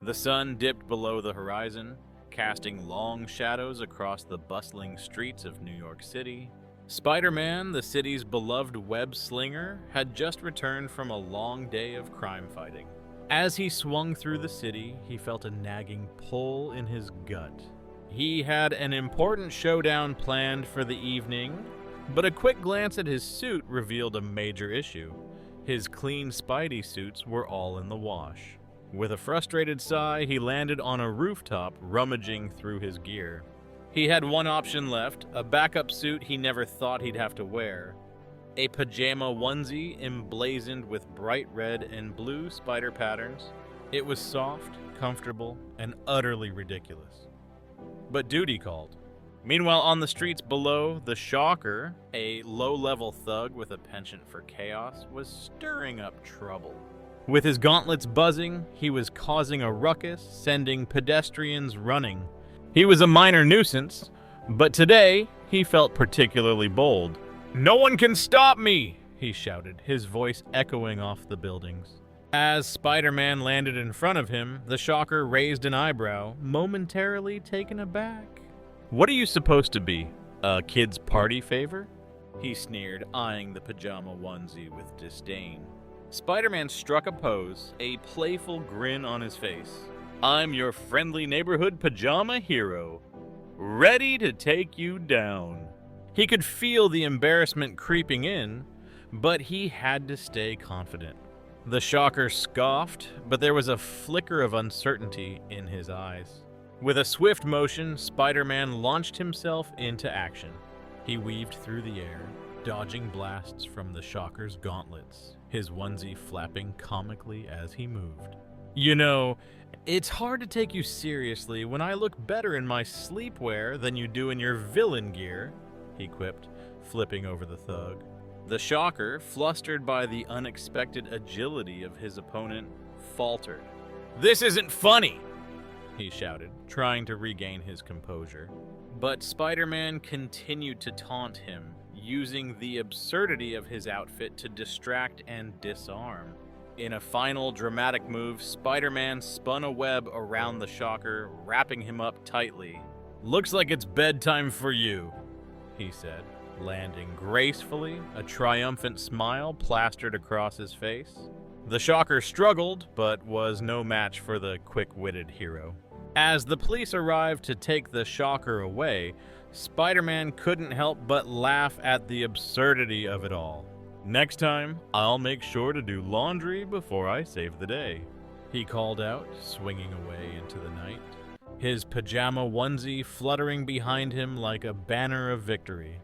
The sun dipped below the horizon, casting long shadows across the bustling streets of New York City. Spider-Man, the city's beloved web slinger, had just returned from a long day of crime fighting. As he swung through the city, he felt a nagging pull in his gut. He had an important showdown planned for the evening, but a quick glance at his suit revealed a major issue. His clean Spidey suits were all in the wash. With a frustrated sigh, he landed on a rooftop, rummaging through his gear. He had one option left, a backup suit he never thought he'd have to wear. A pajama onesie emblazoned with bright red and blue spider patterns. It was soft, comfortable, and utterly ridiculous. But duty called. Meanwhile, on the streets below, the Shocker, a low-level thug with a penchant for chaos, was stirring up trouble. With his gauntlets buzzing, he was causing a ruckus, sending pedestrians running. He was a minor nuisance, but today he felt particularly bold. "No one can stop me!" he shouted, his voice echoing off the buildings. As Spider-Man landed in front of him, the Shocker raised an eyebrow, momentarily taken aback. "What are you supposed to be, a kid's party favor?" he sneered, eyeing the pajama onesie with disdain. Spider-Man struck a pose, a playful grin on his face. "I'm your friendly neighborhood pajama hero, ready to take you down." He could feel the embarrassment creeping in, but he had to stay confident. The Shocker scoffed, but there was a flicker of uncertainty in his eyes. With a swift motion, Spider-Man launched himself into action. He weaved through the air, dodging blasts from the Shocker's gauntlets, his onesie flapping comically as he moved. "You know, it's hard to take you seriously when I look better in my sleepwear than you do in your villain gear," he quipped, flipping over the thug. The Shocker, flustered by the unexpected agility of his opponent, faltered. "This isn't funny!" he shouted, trying to regain his composure. But Spider-Man continued to taunt him, using the absurdity of his outfit to distract and disarm. In a final dramatic move, Spider-Man spun a web around the Shocker, wrapping him up tightly. "Looks like it's bedtime for you," he said, landing gracefully, a triumphant smile plastered across his face. The Shocker struggled, but was no match for the quick-witted hero. As the police arrived to take the Shocker away, Spider-Man couldn't help but laugh at the absurdity of it all. "Next time, I'll make sure to do laundry before I save the day," he called out, swinging away into the night, his pajama onesie fluttering behind him like a banner of victory.